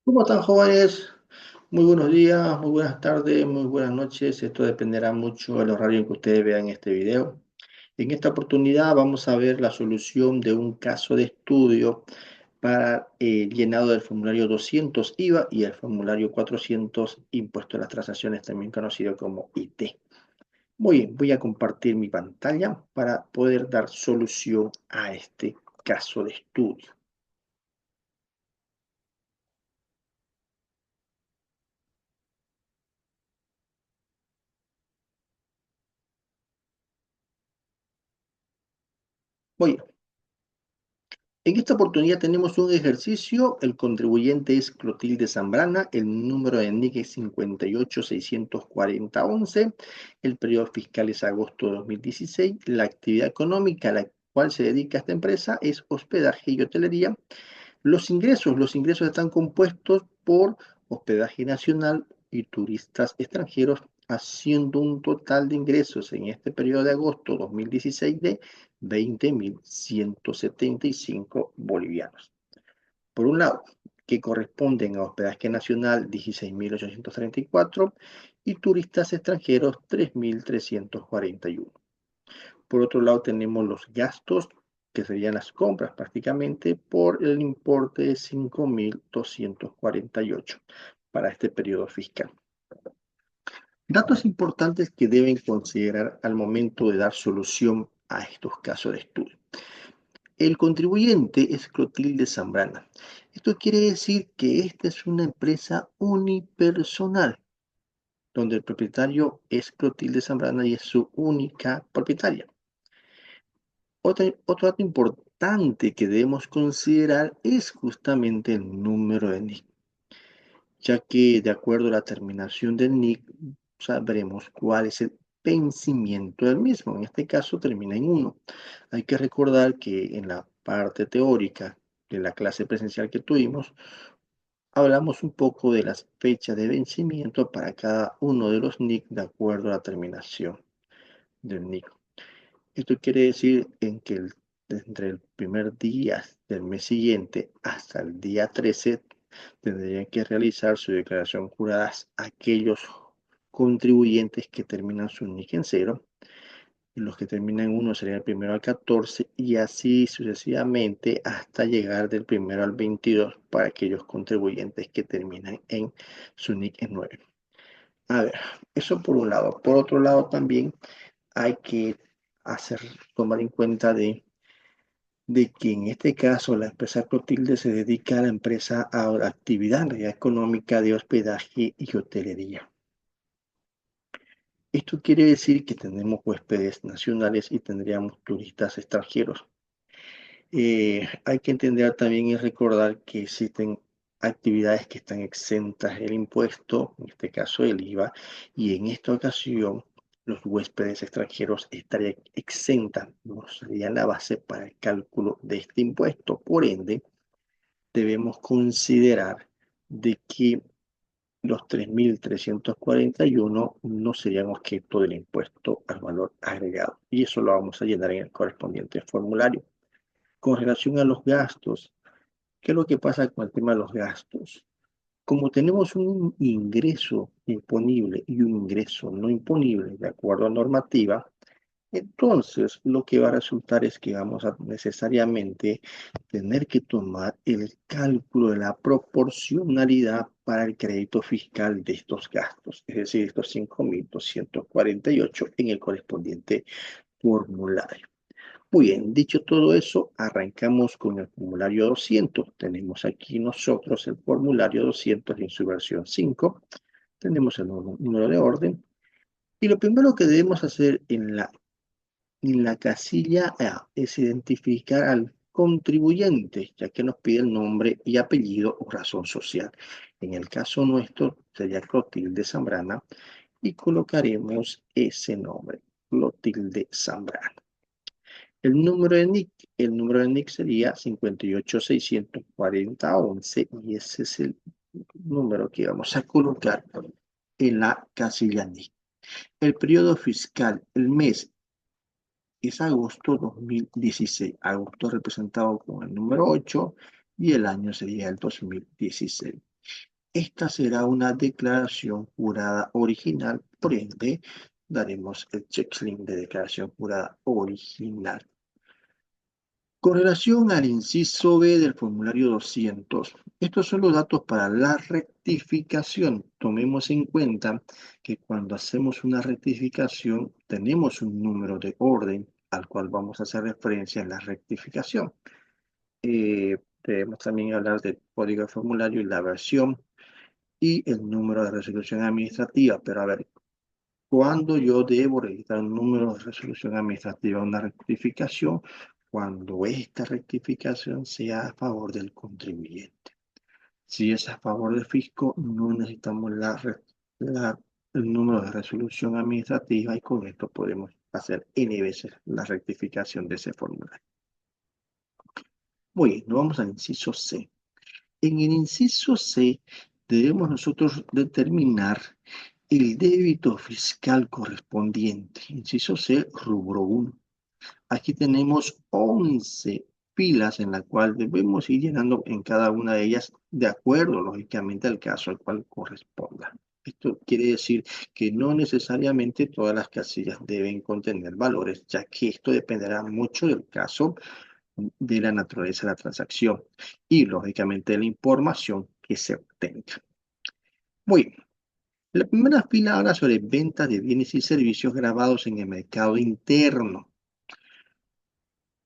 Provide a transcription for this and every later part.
¿Cómo están, jóvenes? Muy buenos días, muy buenas tardes, muy buenas noches. Esto dependerá mucho del horario en que ustedes vean este video. En esta oportunidad vamos a ver la solución de un caso de estudio para llenado del formulario 200 IVA y el formulario 400 Impuesto a las Transacciones, también conocido como IT. Muy bien, voy a compartir mi pantalla para poder dar solución a este caso de estudio. Muy bien. En esta oportunidad tenemos un ejercicio. El contribuyente es Clotilde Zambrana, el número de NIC es 58.640.11, el periodo fiscal es agosto de 2016, la actividad económica a la cual se dedica esta empresa es hospedaje y hotelería. Los ingresos están compuestos por hospedaje nacional y turistas extranjeros, haciendo un total de ingresos en este periodo de agosto 2016 de 20.175 bolivianos. Por un lado, que corresponden a hospedaje nacional 16.834 y turistas extranjeros 3.341. Por otro lado, tenemos los gastos, que serían las compras prácticamente, por el importe de 5.248 para este periodo fiscal. Datos importantes que deben considerar al momento de dar solución a estos casos de estudio. El contribuyente es Clotilde Zambrana. Esto quiere decir que esta es una empresa unipersonal, donde el propietario es Clotilde Zambrana y es su única propietaria. Otro dato importante que debemos considerar es justamente el número de NIC, ya que de acuerdo a la terminación del NIC sabremos cuál es el vencimiento del mismo. En este caso termina en 1. Hay que recordar que en la parte teórica de la clase presencial que tuvimos, hablamos un poco de las fechas de vencimiento para cada uno de los NIC de acuerdo a la terminación del NIC. Esto quiere decir en que entre el primer día del mes siguiente hasta el día 13 tendrían que realizar su declaración jurada aquellos contribuyentes que terminan su NIC en 0. Los que terminan en 1 serían el primero al 14 y así sucesivamente hasta llegar del primero al 22 para aquellos contribuyentes que terminan en su NIC en 9. A ver, eso por un lado. Por otro lado también hay que tomar en cuenta de que en este caso la empresa Clotilde se dedica a la actividad económica de hospedaje y hotelería. Esto quiere decir que tenemos huéspedes nacionales y tendríamos turistas extranjeros. Hay que entender también y recordar que existen actividades que están exentas del impuesto, en este caso el IVA, y en esta ocasión los huéspedes extranjeros estarían exentas, no serían la base para el cálculo de este impuesto. Por ende, debemos considerar de que los 3.341 no serían objeto del impuesto al valor agregado, y eso lo vamos a llenar en el correspondiente formulario. Con relación a los gastos, ¿qué es lo que pasa con el tema de los gastos? Como tenemos un ingreso imponible y un ingreso no imponible de acuerdo a normativa, entonces lo que va a resultar es que vamos a necesariamente tener que tomar el cálculo de la proporcionalidad para el crédito fiscal de estos gastos, es decir, estos 5.248 en el correspondiente formulario. Muy bien, dicho todo eso, arrancamos con el formulario 200. Tenemos aquí nosotros el formulario 200 en su versión 5. Tenemos el número de orden. Y lo primero que debemos hacer en la casilla A es identificar al contribuyente, ya que nos pide el nombre y apellido o razón social. En el caso nuestro sería Clotilde Zambrana y colocaremos ese nombre, Clotilde Zambrana. El número de NIC sería 58.640.11 y ese es el número que vamos a colocar en la casilla NIC. El periodo fiscal, el mes es agosto 2016. Agosto representado con el número 8 y el año sería el 2016. Esta será una declaración jurada original, por ende, daremos el checklist de declaración jurada original. Con relación al inciso B del formulario 200, estos son los datos para la rectificación. Tomemos en cuenta que cuando hacemos una rectificación, tenemos un número de orden al cual vamos a hacer referencia en la rectificación. Debemos también hablar del código de formulario y la versión y el número de resolución administrativa. Pero a ver, ¿cuándo yo debo registrar un número de resolución administrativa, una rectificación? Cuando esta rectificación sea a favor del contribuyente. Si es a favor del fisco, no necesitamos el número de resolución administrativa y con esto podemos hacer N veces la rectificación de ese formulario. Muy bien, nos vamos al inciso C. En el inciso C debemos nosotros determinar el débito fiscal correspondiente. Inciso C, rubro 1. Aquí tenemos 11 filas en la cual debemos ir llenando en cada una de ellas de acuerdo, lógicamente, al caso al cual corresponda. Esto quiere decir que no necesariamente todas las casillas deben contener valores, ya que esto dependerá mucho del caso, de la naturaleza de la transacción y, lógicamente, de la información que se obtenga. Muy bien. La primera fila habla sobre ventas de bienes y servicios grabados en el mercado interno.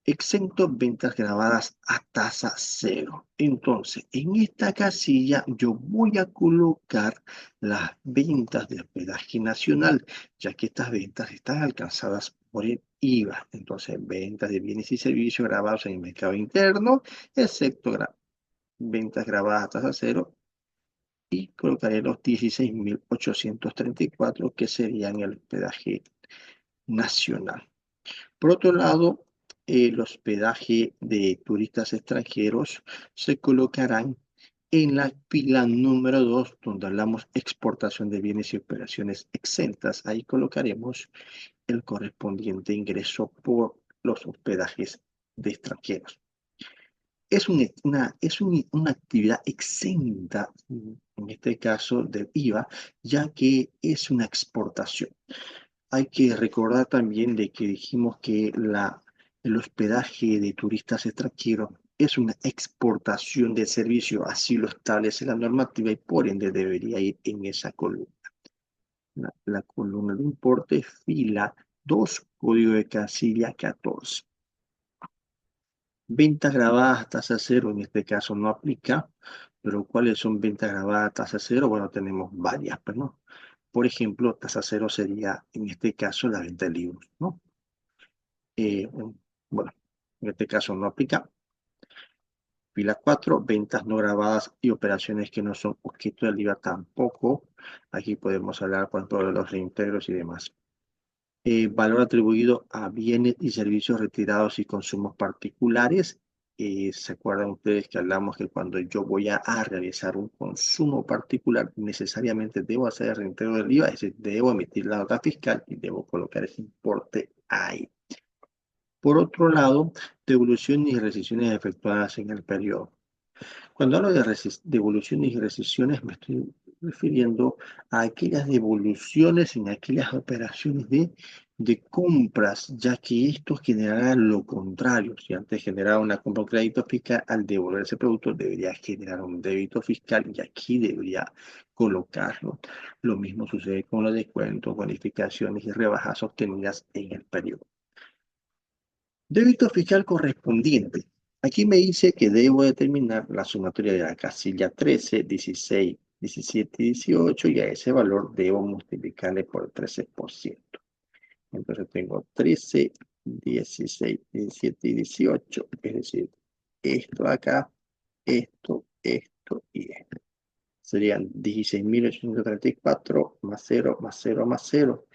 Exento ventas grabadas a tasa cero. Entonces, en esta casilla yo voy a colocar las ventas de hospedaje nacional, ya que estas ventas están alcanzadas por el IVA. Entonces, ventas de bienes y servicios grabados en el mercado interno, excepto ventas grabadas a tasa cero, y colocaré los 16.834 que serían el hospedaje nacional. Por otro lado, el hospedaje de turistas extranjeros se colocarán en la fila número 2, donde hablamos exportación de bienes y operaciones exentas. Ahí colocaremos el correspondiente ingreso por los hospedajes de extranjeros. Es una actividad exenta, en este caso del IVA, ya que es una exportación. Hay que recordar también de que dijimos que el hospedaje de turistas extranjeros es una exportación de servicio, así lo establece la normativa y por ende debería ir en esa columna. La columna de importe, fila 2, código de casilla 14. Ventas grabadas a tasa cero, en este caso no aplica, pero ¿cuáles son ventas grabadas a tasa cero? Bueno, tenemos varias, pero no. Por ejemplo, tasa cero sería, en este caso, la venta de libros, ¿no? Bueno, en este caso no aplica. Fila 4, ventas no grabadas y operaciones que no son objeto del IVA tampoco. Aquí podemos hablar, por ejemplo, de los reintegros y demás. Valor atribuido a bienes y servicios retirados y consumos particulares. ¿Se acuerdan ustedes que hablamos que cuando yo voy a realizar un consumo particular, necesariamente debo hacer el reintegro del IVA? Es decir, debo emitir la nota fiscal y debo colocar ese importe ahí. Por otro lado, devoluciones y rescisiones efectuadas en el periodo. Cuando hablo de devoluciones y rescisiones, me estoy refiriendo a aquellas devoluciones en aquellas operaciones de compras, ya que esto generará lo contrario. Si antes generaba una compra o crédito fiscal, al devolver ese producto debería generar un débito fiscal y aquí debería colocarlo. Lo mismo sucede con los descuentos, bonificaciones y rebajas obtenidas en el periodo. Débito fiscal correspondiente. Aquí me dice que debo determinar la sumatoria de la casilla 13, 16, 17 y 18 y a ese valor debo multiplicarle por el 13%. Entonces tengo 13, 16, 17 y 18. Es decir, esto acá, esto y esto. Serían 16.834 más 0, más 0, más 0.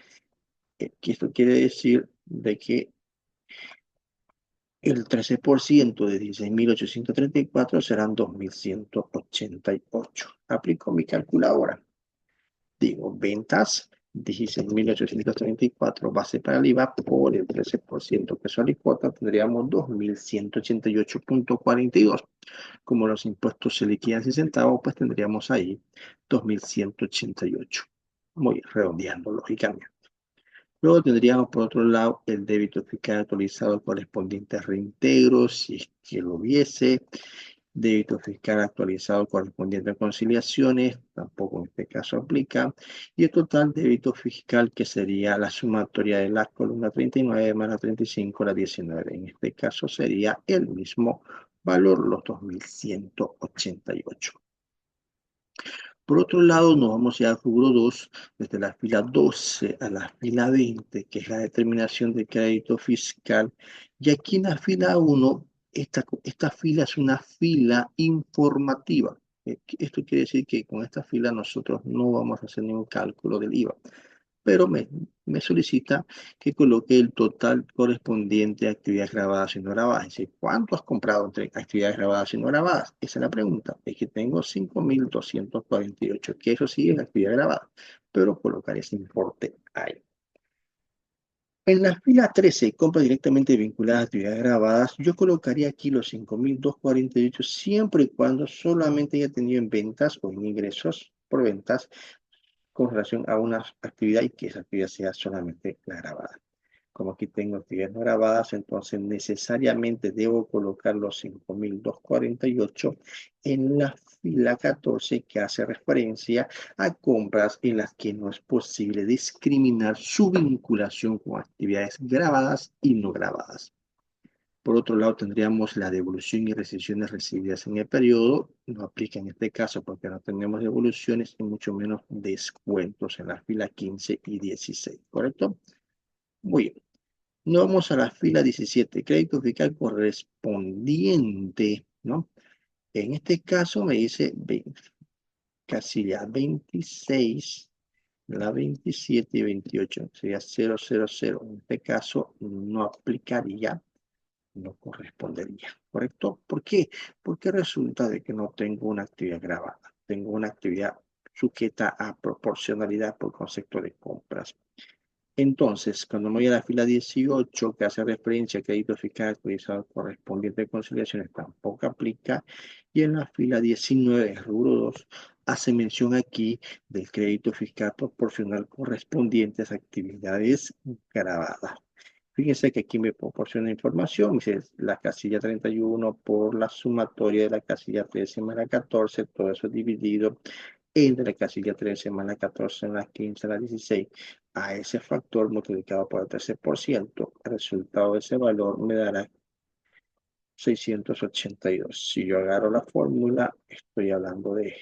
Que esto quiere decir de que el 13% de 16.834 serán 2.188. Aplico mi calculadora. Digo, ventas 16.834 base para el IVA por el 13% que son alícuota, tendríamos 2.188.42. Como los impuestos se liquidan sin centavos, pues tendríamos ahí 2.188. Muy redondeando, lógicamente. Luego tendríamos por otro lado el débito fiscal actualizado correspondiente a reintegro, si es que lo hubiese. Débito fiscal actualizado correspondiente a conciliaciones, tampoco en este caso aplica. Y el total débito fiscal que sería la sumatoria de la columna 39 más la 35, la 19. En este caso sería el mismo valor, los 2.188. Por otro lado, nos vamos ya al rubro 2, desde la fila 12 a la fila 20, que es la determinación de crédito fiscal. Y aquí en la fila 1, esta fila es una fila informativa. Esto quiere decir que con esta fila nosotros no vamos a hacer ningún cálculo del IVA, pero me solicita que coloque el total correspondiente a actividades grabadas y no grabadas. Es decir, ¿cuánto has comprado entre actividades grabadas y no grabadas? Esa es la pregunta. Es que tengo 5.248, que eso sí es actividad grabada, pero colocaré ese importe ahí. En la fila 13, compras directamente vinculadas a actividades grabadas, yo colocaría aquí los 5.248 siempre y cuando solamente haya tenido en ventas o en ingresos por ventas con relación a una actividad y que esa actividad sea solamente la grabada. Como aquí tengo actividades no grabadas, entonces necesariamente debo colocar los 5.248 en la fila 14 que hace referencia a compras en las que no es posible discriminar su vinculación con actividades grabadas y no grabadas. Por otro lado, tendríamos la devolución y recepciones recibidas en el periodo. No aplica en este caso porque no tenemos devoluciones y mucho menos descuentos en la fila 15 y 16, ¿correcto? Muy bien. Nos vamos a la fila 17, crédito fiscal correspondiente, ¿no? En este caso me dice casilla 26, la 27 y 28, sería 000. En este caso no aplicaría, no correspondería, ¿correcto? ¿Por qué? Porque resulta de que no tengo una actividad grabada, tengo una actividad sujeta a proporcionalidad por concepto de compras. Entonces, cuando me voy a la fila 18, que hace referencia a crédito fiscal actualizado correspondiente a conciliaciones, tampoco aplica. Y en la fila 19, rubro 2, hace mención aquí del crédito fiscal proporcional correspondiente a las actividades grabadas. Fíjense que aquí me proporciona información, dice la casilla 31 por la sumatoria de la casilla 13 más la 14, todo eso dividido entre la casilla 13 más la 14 más la 15 más la 16. A ese factor multiplicado por el 13%, el resultado de ese valor me dará 682. Si yo agarro la fórmula, estoy hablando de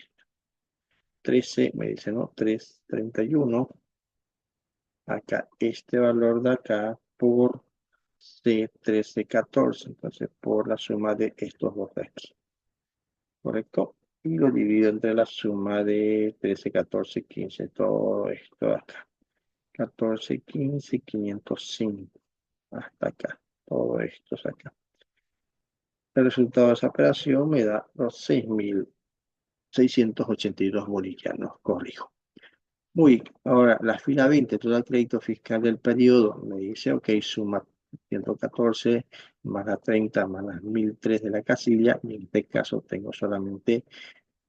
13, me dice, ¿no? 331. Acá, este valor de acá por C 13, 14. Entonces, por la suma de estos dos de aquí. ¿Correcto? Y lo divido entre la suma de 13, 14, 15. Todo esto de acá. 14, 15, 505. Hasta acá. Todo esto es acá. El resultado de esa operación me da los 6.682 bolivianos. Corrijo. Muy bien. Ahora, la fila 20, todo el crédito fiscal del periodo, me dice, ok, suma 114 más la 30 más las 1.003 de la casilla, y en este caso tengo solamente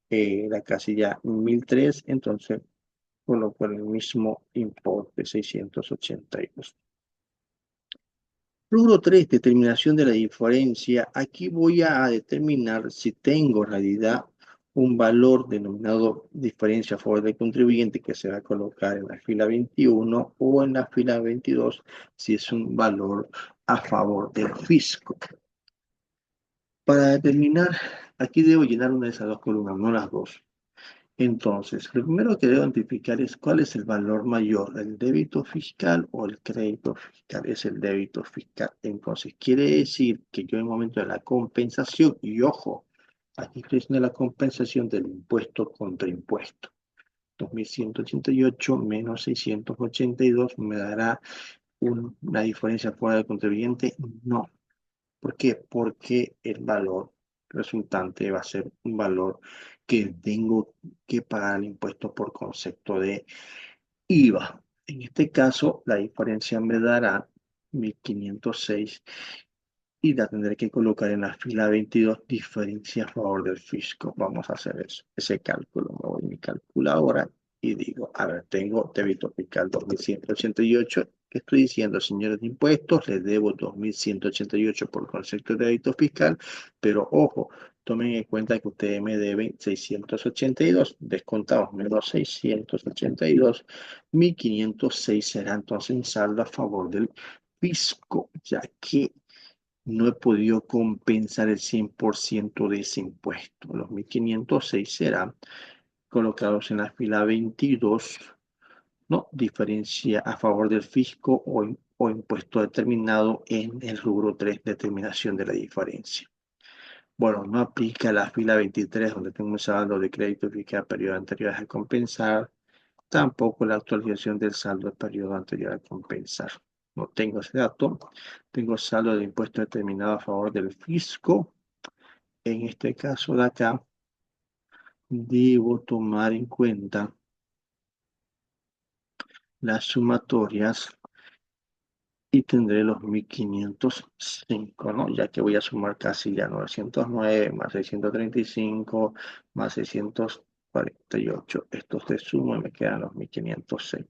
la casilla 1.003, entonces coloco el mismo importe, 682. Rubro 3, determinación de la diferencia. Aquí voy a determinar si tengo en realidad un valor denominado diferencia a favor del contribuyente que se va a colocar en la fila 21 o en la fila 22 si es un valor a favor del fisco. Para determinar, aquí debo llenar una de esas dos columnas, no las dos. Entonces, lo primero que debo identificar es cuál es el valor mayor, el débito fiscal o el crédito fiscal. Es el débito fiscal. Entonces, quiere decir que yo en el momento de la compensación, y ojo, aquí estoy haciendo la compensación del impuesto contra impuesto. 2.188 menos 682 me dará una diferencia fuera del contribuyente. No. ¿Por qué? Porque el valor resultante va a ser un valor que tengo que pagar el impuesto por concepto de IVA. En este caso, la diferencia me dará 1506 y la tendré que colocar en la fila 22, diferencia a favor del fisco. Vamos a hacer eso, ese cálculo. Me voy a mi calculadora y digo, a ver, tengo débito fiscal 2188. ¿Qué estoy diciendo, señores de impuestos? Les debo 2188 por concepto de débito fiscal, pero ojo, tomen en cuenta que ustedes me deben 682, descontados menos 682, 1506 será entonces un saldo a favor del fisco, ya que no he podido compensar el 100% de ese impuesto. Los 1506 serán colocados en la fila 22, ¿no? Diferencia a favor del fisco o impuesto determinado en el rubro 3, determinación de la diferencia. Bueno, no aplica la fila 23, donde tengo un saldo de crédito fiscal periodo anterior a compensar. Tampoco la actualización del saldo del periodo anterior a compensar. No tengo ese dato. Tengo saldo de impuesto determinado a favor del fisco. En este caso de acá, debo tomar en cuenta las sumatorias y tendré los 1505, ¿no? Ya que voy a sumar casi ya 909 más 635 más 648. Estos se suman y me quedan los 1506.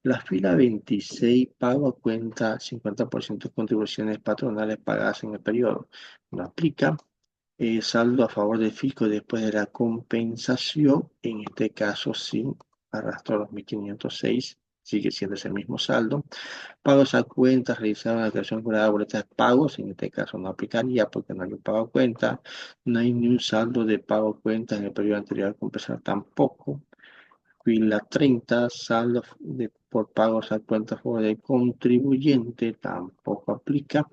La fila 26, pago a cuenta 50% de contribuciones patronales pagadas en el periodo. No aplica. Saldo a favor del fisco después de la compensación. En este caso, sí, arrastro los 1506. Sigue siendo ese mismo saldo. Pagos a cuentas realizados en la declaración jurada de boletas de pagos. En este caso no aplicaría porque no hay un pago a cuenta. No hay ni un saldo de pago a cuenta en el periodo anterior a compensar tampoco. Fila 30, saldo por pagos a cuenta a favor del contribuyente, tampoco aplica,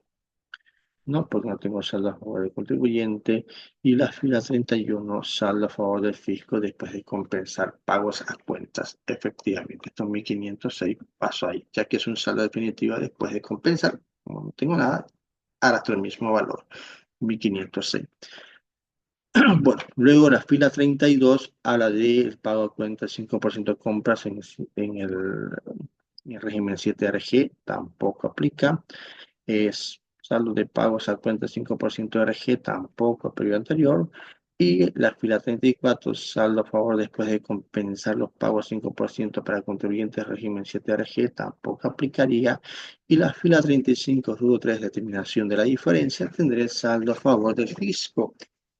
¿no? Porque no tengo saldo a favor del contribuyente. Y la fila 31, saldo a favor del fisco después de compensar pagos a cuentas. Efectivamente, estos 1506 paso ahí, ya que es un saldo definitivo después de compensar. Como no tengo nada, arrastro el mismo valor, 1506. Bueno, luego la fila 32 a la del pago a cuenta 5% de compras en el régimen 7RG, tampoco aplica. Es saldo de pagos a cuenta 5% de RG, tampoco el periodo anterior. Y la fila 34, saldo a favor después de compensar los pagos 5% para contribuyentes régimen 7RG, tampoco aplicaría. Y la fila 35, rubro 3, determinación de la diferencia, tendré saldo a favor del fisco.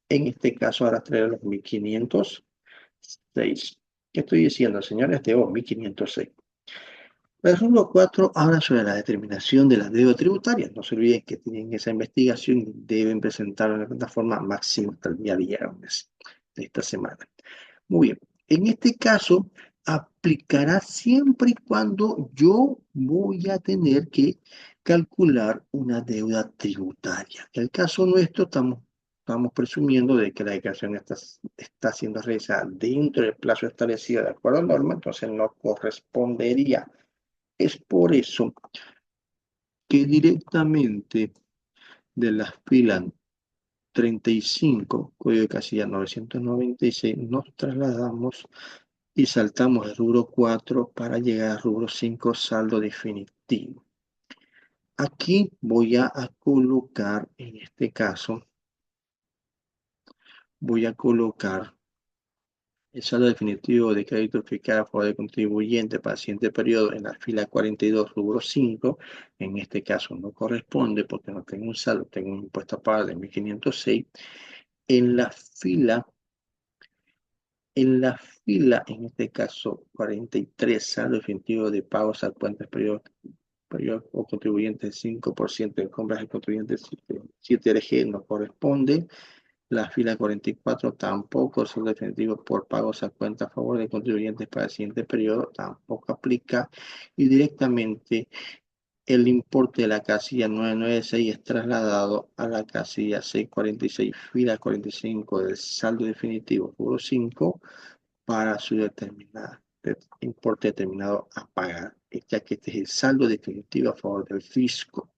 En este caso, ahora traeré los 1506. ¿Qué estoy diciendo, señores? Debo 1506. El rubro 4 habla sobre la determinación de las deudas tributarias. No se olviden que tienen esa investigación y deben presentarlo en la plataforma máximo hasta el día viernes de esta semana. Muy bien. En este caso, aplicará siempre y cuando yo voy a tener que calcular una deuda tributaria. En el caso nuestro, estamos presumiendo de que la declaración está siendo realizada dentro del plazo establecido de acuerdo a la norma, entonces no correspondería. Es por eso que directamente de la fila 35, código de casilla 996, nos trasladamos y saltamos el rubro 4 para llegar al rubro 5, saldo definitivo. Aquí voy a colocar, en este caso, voy a colocar el saldo definitivo de crédito fiscal a favor del contribuyente para el siguiente periodo en la fila 42, rubro 5. En este caso no corresponde porque no tengo un saldo, tengo un impuesto a pagar de 1506. En la fila, en este caso 43, saldo definitivo de pagos a cuentas periodo o contribuyentes 5% en compras de contribuyentes 7RG no corresponde. La fila 44 tampoco son definitivos por pagos a cuenta a favor de contribuyentes para el siguiente periodo, tampoco aplica. Y directamente el importe de la casilla 996 es trasladado a la casilla 646, fila 45 del saldo definitivo, rubro 5, para su importe determinado a pagar, ya que este es el saldo definitivo a favor del fisco.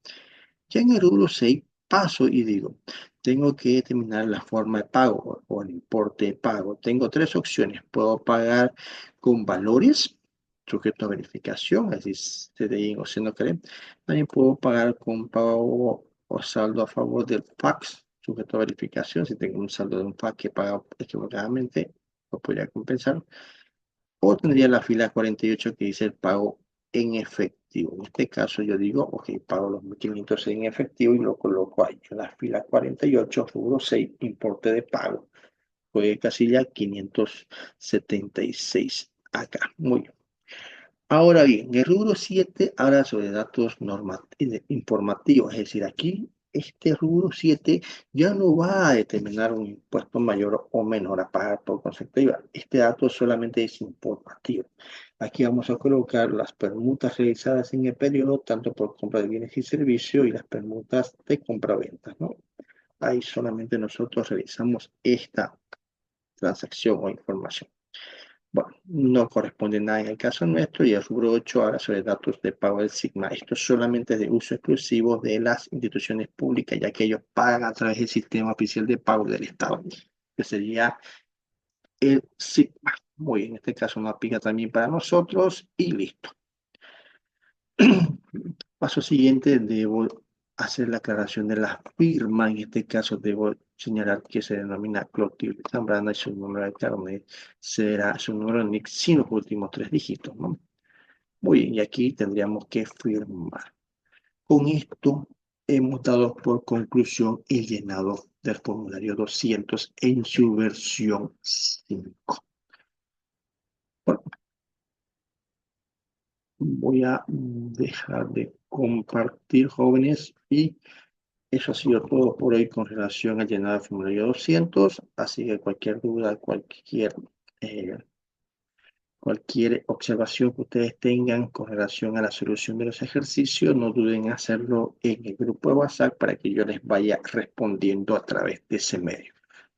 Ya en el rubro 6 paso y digo, tengo que determinar la forma de pago o el importe de pago. Tengo tres opciones. Puedo pagar con valores, sujeto a verificación, es decir, CDI o CNOCRE. También puedo pagar con pago o saldo a favor del fax, sujeto a verificación. Si tengo un saldo de un fax que paga equivocadamente, lo podría compensar. O tendría la fila 48 que dice el pago en efectivo. En este caso yo digo, ok, pago los 1.500 en efectivo y lo coloco ahí. En la fila 48, rubro 6, importe de pago. Fue casilla 576 acá. Muy bien. Ahora bien, el rubro 7 habla sobre datos informativos, es decir, aquí este rubro 7 ya no va a determinar un impuesto mayor o menor a pagar por concepto de IVA. Este dato solamente es informativo. Aquí vamos a colocar las permutas realizadas en el periodo, tanto por compra de bienes y servicios y las permutas de compra-ventas, ¿no? Ahí solamente nosotros realizamos esta transacción o información. Bueno, no corresponde nada en el caso nuestro y el rubro 8 habla sobre datos de pago del Sigma. Esto solamente es de uso exclusivo de las instituciones públicas, ya que ellos pagan a través del sistema oficial de pago del Estado, que sería el Sigma. Muy bien, en este caso no aplica también para nosotros y listo. Paso siguiente, debo hacer la aclaración de la firma. En este caso, debo señalar que se denomina Clotilde Zambrana y su número de carnet será su número de NIC sin los últimos 3 dígitos, ¿no? Muy bien, y aquí tendríamos que firmar. Con esto hemos dado por conclusión el llenado del formulario 200 en su versión 5. Bueno, voy a dejar de compartir, jóvenes, y eso ha sido todo por hoy con relación al llenado del formulario 200. Así que cualquier duda, eh, cualquier observación que ustedes tengan con relación a la solución de los ejercicios, no duden en hacerlo en el grupo de WhatsApp para que yo les vaya respondiendo a través de ese medio.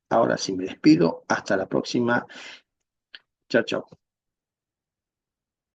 Ahora sí me despido. Hasta la próxima. Chao, chao.